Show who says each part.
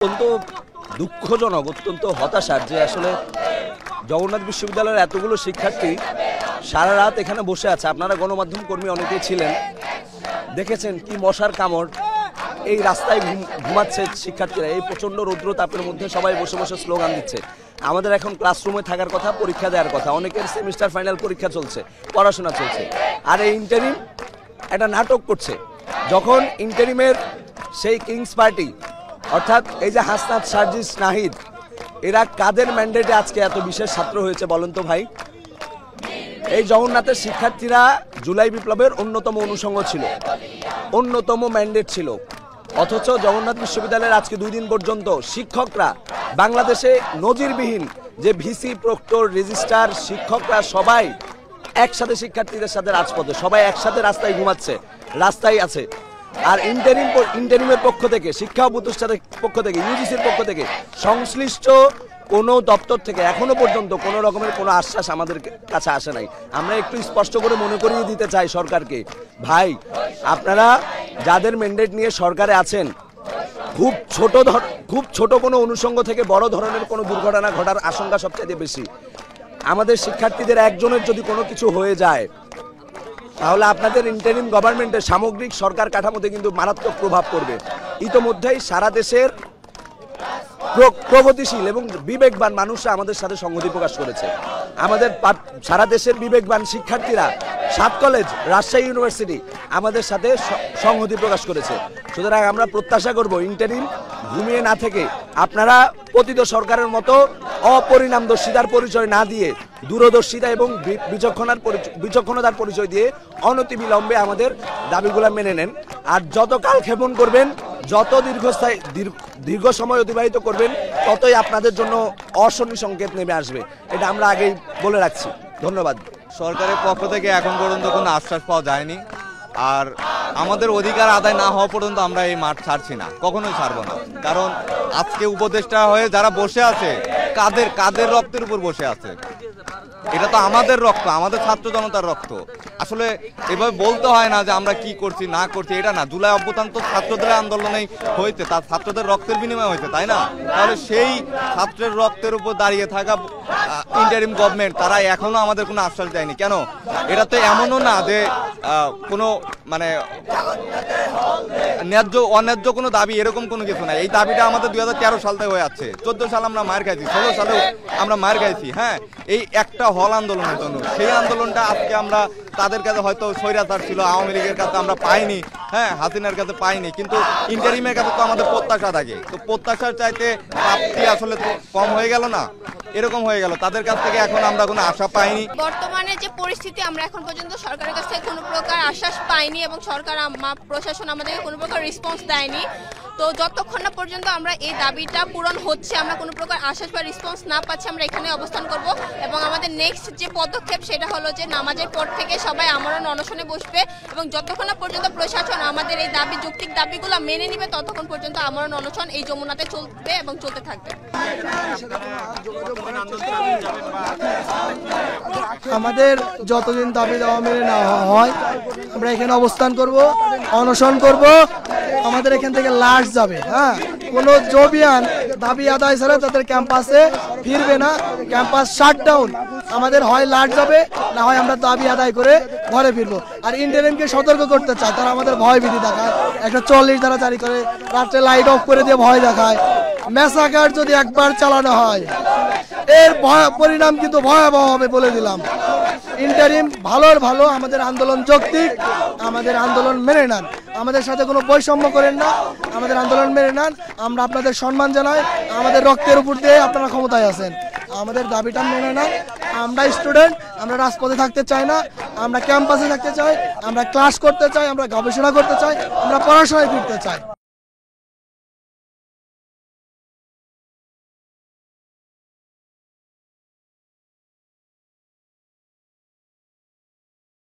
Speaker 1: অত্যন্ত দুঃখজনক, অত্যন্ত হতাশার যে আসলে জগন্নাথ বিশ্ববিদ্যালয়ের এতগুলো শিক্ষার্থী সারা রাত এখানে বসে আছে। আপনারা গণমাধ্যম কর্মী অনেকেই ছিলেন, দেখেছেন কি মশার কামড়। এই রাস্তায় ঘুমাচ্ছে শিক্ষার্থীরা, এই প্রচণ্ড রৌদ্র তাপের মধ্যে সবাই বসে বসে স্লোগান দিচ্ছে। আমাদের এখন ক্লাসরুমে থাকার কথা, পরীক্ষা দেওয়ার কথা, অনেকের সেমিস্টার ফাইনাল পরীক্ষা চলছে, পড়াশোনা চলছে, আর এই ইন্টারিম একটা নাটক করছে। যখন ইন্টারিমের সেই কিংস পার্টি অর্থাৎ এই যে হাসনাত, সার্জিস, নাহিদ, এরা কাদের ম্যান্ডেটে আজকে এত বিশেষ ছাত্র হয়েছে বলেন তো ভাই? এই জগন্নাথের শিক্ষার্থীরা জুলাই বিপ্লবের অন্যতম অনুষঙ্গ ছিল, অন্যতম ম্যান্ডেট ছিল। অথচ জগন্নাথ বিশ্ববিদ্যালয়ের আজকে 2 দিন পর্যন্ত শিক্ষকরা বাংলাদেশে নজিরবিহীন যে ভিসি, প্রক্টর, রেজিস্ট্রার, শিক্ষকরা সবাই একসাথে শিক্ষার্থীদের সাথে রাজপথে, সবাই একসাথে রাস্তায় ঘুমাচ্ছে, রাস্তায় আছে। আর ইন্টারিমের পক্ষ থেকে, শিক্ষা প্রতিষ্ঠানের পক্ষ থেকে, ইউজিসির পক্ষ থেকে সংশ্লিষ্ট কোনো দপ্তর থেকে এখনো পর্যন্ত কোনো রকমের কোনো আশ্বাস আমাদের কাছে আসে নাই। আমরা একটু স্পষ্ট করে মনে করিয়ে দিতে চাই সরকারকে, ভাই আপনারা যাদের ম্যান্ডেট নিয়ে সরকারে আছেন, খুব ছোট কোনো অনুষঙ্গ থেকে বড় ধরনের কোনো দুর্ঘটনা ঘটার আশঙ্কা সবচেয়ে বেশি। আমাদের শিক্ষার্থীদের একজনের যদি কোনো কিছু হয়ে যায় তাহলে আপনাদের ইন্টারিম গভর্নমেন্টের সামগ্রিক সরকার কাঠামোতে কিন্তু মারাত্মক প্রভাব পড়বে। ইতোমধ্যেই সারা দেশের প্রগতিশীল এবং বিবেকবান মানুষরা আমাদের সাথে সংহতি প্রকাশ করেছে। আমাদের সারা দেশের বিবেকবান শিক্ষার্থীরা 7 কলেজ, রাজশাহী ইউনিভার্সিটি আমাদের সাথে সংহতি প্রকাশ করেছে। সুতরাং আমরা প্রত্যাশা করব ইন্টারিম ঘুমিয়ে না থেকে আপনারা পতিত সরকারের মতো অপরিণামদর্শিতার পরিচয় না দিয়ে দূরদর্শিতা এবং বিচক্ষণতার পরিচয় দিয়ে অনতিবিলম্বে আমাদের দাবিগুলো মেনে নেন। আর যত কালক্ষেপণ করবেন, যত দীর্ঘ সময় অতিবাহিত করবেন, ততই আপনাদের জন্য অশনি সংকেত নেমে আসবে। এটা আমরা আগেই বলে রাখছি। ধন্যবাদ।
Speaker 2: সরকারের পক্ষ থেকে এখন পর্যন্ত কোনো আশ্বাস পাওয়া যায়নি। আর আমাদের অধিকার আদায় না হওয়া পর্যন্ত আমরা এই মাঠ ছাড়ছি না, কখনোই ছাড়বো না। কারণ আজকে উপদেষ্টা হয়ে যারা বসে আছে, কাদের রক্তের উপর বসে আছে? এটা তো আমাদের রক্ত, আমাদের ছাত্র জনতার রক্ত। আসলে এভাবে বলতে হয় না যে আমরা কি করছি না করছি, এটা না। জুলাই অভ্যুত্থান তো ছাত্রদের আন্দোলনেই হয়েছে, তার ছাত্রদের রক্তের বিনিময়ে হয়েছে, তাই না? তাহলে সেই ছাত্রের রক্তের উপর দাঁড়িয়ে থাকা ইন্টারিম গভর্নমেন্ট, তারা এখনো আমাদের কোনো আশ্বাস দেয়নি। কেন? এটা তো এমনও না যে কোনো মানে অন্যায্য কোনো দাবি, এরকম কোনো কিছু নাই। এই দাবিটা আমাদের 2013 সাল থেকে হয়ে আছে। 14 সালে আমরা মার খাইছি, 16 সালেও আমরা মার খাইছি। হ্যাঁ, এই একটা হল আন্দোলনের জন্য। সেই আন্দোলনটা আজকে আমরা তাদের কাছে হয়তো স্বৈরাচার ছিল, আওয়ামী লীগের কাছে আমরা পাইনি, হ্যাঁ, হাসিনার কাছে পাইনি, কিন্তু ইন্টারিমের কাছে তো আমাদের প্রত্যাশা থাকে। তো প্রত্যাশার চাইতে প্রাপ্তি আসলে তো কম হয়ে গেল না? এরকম হয়ে গেল। তাদের কাছ থেকে এখন আমরা কোনো আশা পাইনি।
Speaker 3: বর্তমানে যে পরিস্থিতি, আমরা এখন পর্যন্ত সরকারের কাছ থেকে কোনো প্রকার আশ্বাস পাইনি এবং সরকার, প্রশাসন আমাদেরকে কোনো প্রকার রেসপন্স দেয়নি। তো যতক্ষণ না পর্যন্ত আমরা এই দাবিটা পূরণ হচ্ছে, আমরা কোনো প্রকার আশ্বাস বা রেসপন্স না পাচ্ছি, আমরা এখানে অবস্থান করব। এবং আমাদের নেক্সট যে পদক্ষেপ সেটা হলো যে নামাজের পর থেকে সবাই আমরণ অনশনে বসবে এবং যতক্ষণ না পর্যন্ত প্রশাসন আমাদের এই দাবি, যৌক্তিক দাবিগুলো মেনে নিবে, ততক্ষণ পর্যন্ত আমরণ অনশন এই যমুনাতে চলবে এবং চলতে থাকবে।
Speaker 4: আমাদের যতদিন দাবি দেওয়া মেনে না হয় আমরা এখানে অবস্থান করব, অনশন করব। আমাদের এখান থেকে লাশ যাবে। হ্যাঁ, কোনো জবিয়ান দাবি আদায় ছাড়া তাদের ক্যাম্পাসে ফিরবে না। Campus shutdown. আমাদের হয় লাশ যাবে, না হয় আমরা দাবি আদায় করে ঘরে ফিরবো। আর ইন্টারিমকে সতর্ক করতে চায়, তারা আমাদের ভয় ভীতি দেখায়, 140 ধারা জারি করে, রাত্রে লাইট অফ করে দিয়ে ভয় দেখায়। ম্যাসাকার যদি একবার চালানো হয়, এর পরিণাম কিন্তু ভয়াবহ হবে বলে দিলাম। ইন্টারিম ভালোর ভালো, আমাদের আন্দোলন যৌক্তিক, আমাদের আন্দোলন মেনে নেন, আমাদের সাথে কোনো বৈষম্য করেন না, আমাদের আন্দোলন মেনে নেন। আমরা আপনাদের সম্মান জানাই, আমাদের রক্তের উপর দিয়ে আপনারা ক্ষমতায় আছেন, আমাদের দাবিটা মেনে নেন। আমরা স্টুডেন্ট, আমরা রাজপথে থাকতে চাই না, আমরা ক্যাম্পাসে থাকতে চাই, আমরা ক্লাস করতে চাই, আমরা গবেষণা করতে চাই, আমরা পড়াশোনায় ফিরতে চাই।